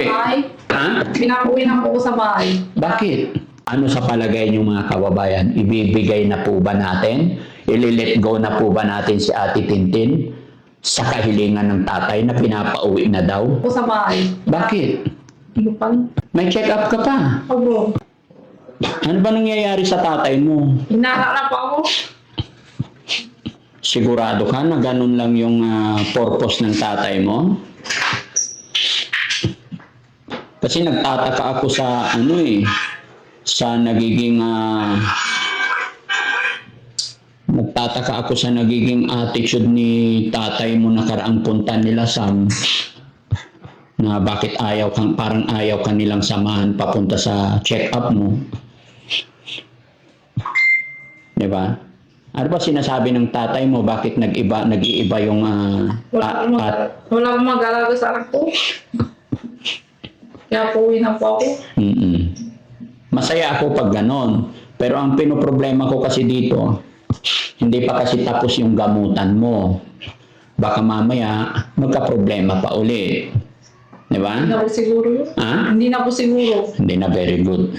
Bahay. Ha? Pinapauwi na po ko sa bahay. Bakit? Ano sa palagay niyo mga kababayan? Ibibigay na po ba natin? Ili-let go na po ba natin si Ate Tintin sa kahilingan ng tatay na pinapauwi na daw? Po sa bahay. Bakit? Ano pa? May check-up ka pa. Opo. Ano ba nangyayari sa tatay mo? Hinala na po ako. Sigurado ka na ganun lang yung purpose ng tatay mo? Kasi nagtataka ako sa sa nagiging nagtataka ako sa nagiging attitude ni tatay mo nakaraang punta nila Sam, na bakit parang ayaw ka nilang samahan papunta sa check-up mo. 'Di ba? Ano ba sinasabi ng tatay mo? Bakit nag-iiba yung Wala akong mag-alaga sa anak ko. Kaya pauwi na po ako. Masaya ako pag ganon. Pero ang pinoproblema ko kasi dito, hindi pa kasi tapos yung gamutan mo. Baka mamaya magka-problema pa uli. Di ba? Hindi na po siguro. Ha? Hindi na po siguro. Hindi na, very good.